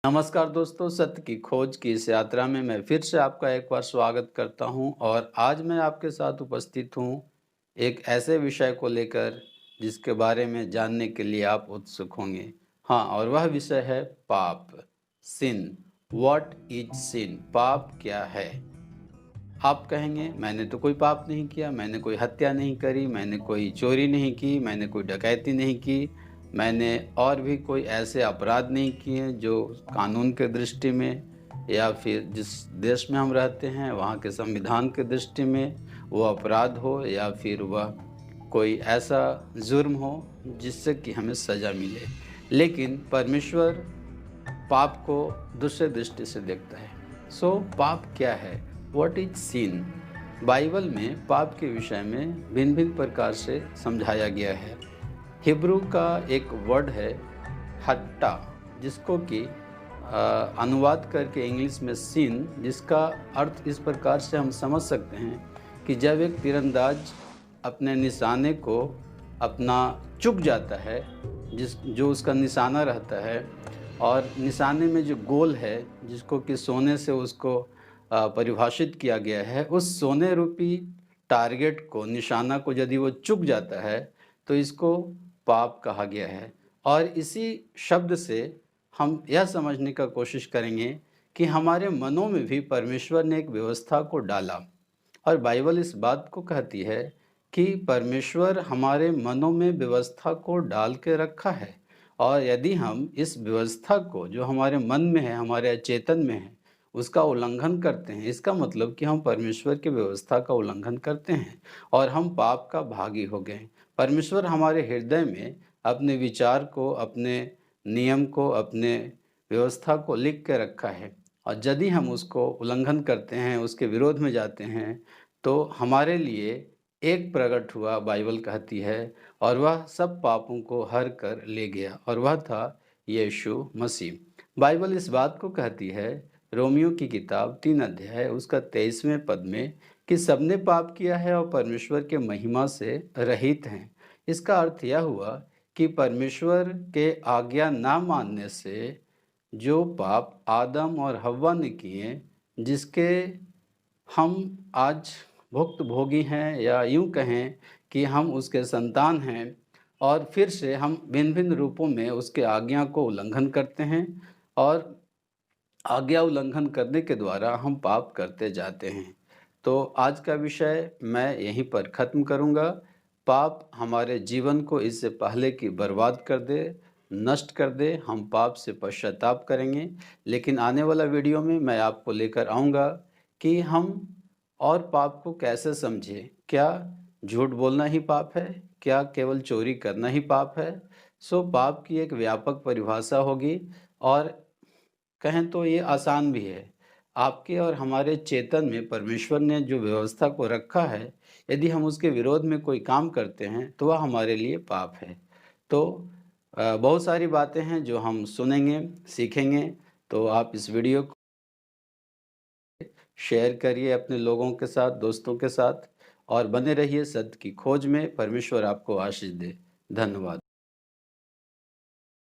नमस्कार दोस्तों, सत्य की खोज की इस यात्रा में मैं फिर से आपका एक बार स्वागत करता हूं और आज मैं आपके साथ उपस्थित हूं एक ऐसे विषय को लेकर जिसके बारे में जानने के लिए आप उत्सुक होंगे। हाँ, और वह विषय है पाप, सिन। व्हाट इज सिन? पाप क्या है? आप कहेंगे मैंने तो कोई पाप नहीं किया, मैंने कोई हत्या नहीं करी, मैंने कोई चोरी नहीं की, मैंने कोई डकैती नहीं की, मैंने और भी कोई ऐसे अपराध नहीं किए जो कानून के दृष्टि में या फिर जिस देश में हम रहते हैं वहाँ के संविधान के दृष्टि में वो अपराध हो या फिर वह कोई ऐसा जुर्म हो जिससे कि हमें सज़ा मिले। लेकिन परमेश्वर पाप को दूसरे दृष्टि से देखता है। सो पाप क्या है? What is sin? बाइबल में पाप के विषय में भिन्न भिन्न प्रकार से समझाया गया है। हिब्रू का एक वर्ड है हट्टा, जिसको कि अनुवाद करके इंग्लिश में सिन, जिसका अर्थ इस प्रकार से हम समझ सकते हैं कि जब एक तीरंदाज अपने निशाने को अपना चूक जाता है, जो उसका निशाना रहता है, और निशाने में जो गोल है जिसको कि सोने से उसको परिभाषित किया गया है, उस सोने रूपी टारगेट को, निशाना को यदि वो चूक जाता है तो इसको पाप कहा गया है। और इसी शब्द से हम यह समझने का कोशिश करेंगे कि हमारे मनों में भी परमेश्वर ने एक व्यवस्था को डाला और बाइबल इस बात को कहती है कि परमेश्वर हमारे मनों में व्यवस्था को डाल के रखा है, और यदि हम इस व्यवस्था को जो हमारे मन में है, हमारे अचेतन में है, उसका उल्लंघन करते हैं, इसका मतलब कि हम परमेश्वर की व्यवस्था का उल्लंघन करते हैं और हम पाप का भागी हो गए। परमेश्वर हमारे हृदय में अपने विचार को, अपने नियम को, अपने व्यवस्था को लिख के रखा है, और यदि हम उसको उल्लंघन करते हैं, उसके विरोध में जाते हैं, तो हमारे लिए एक प्रकट हुआ, बाइबल कहती है, और वह सब पापों को हर कर ले गया, और वह था यीशु मसीह। बाइबल इस बात को कहती है, रोमियो की किताब 3 अध्याय उसका 23वें पद में, कि सबने पाप किया है और परमेश्वर के महिमा से रहित हैं। इसका अर्थ यह हुआ कि परमेश्वर के आज्ञा ना मानने से जो पाप आदम और हव्वा ने किए, जिसके हम आज भुक्तभोगी हैं, या यूँ कहें कि हम उसके संतान हैं, और फिर से हम भिन्न भिन्न रूपों में उसके आज्ञा को उल्लंघन करते हैं, और आज्ञा उल्लंघन करने के द्वारा हम पाप करते जाते हैं। तो आज का विषय मैं यहीं पर ख़त्म करूँगा। पाप हमारे जीवन को इससे पहले कि बर्बाद कर दे, नष्ट कर दे, हम पाप से पश्चाताप करेंगे। लेकिन आने वाला वीडियो में मैं आपको लेकर आऊँगा कि हम और पाप को कैसे समझें। क्या झूठ बोलना ही पाप है? क्या केवल चोरी करना ही पाप है? सो पाप की एक व्यापक परिभाषा होगी, और कहें तो ये आसान भी है। आपके और हमारे चेतन में परमेश्वर ने जो व्यवस्था को रखा है, यदि हम उसके विरोध में कोई काम करते हैं तो वह हमारे लिए पाप है। तो बहुत सारी बातें हैं जो हम सुनेंगे, सीखेंगे। तो आप इस वीडियो को शेयर करिए अपने लोगों के साथ, दोस्तों के साथ, और बने रहिए सत्य की खोज में। परमेश्वर आपको आशीष दे। धन्यवाद।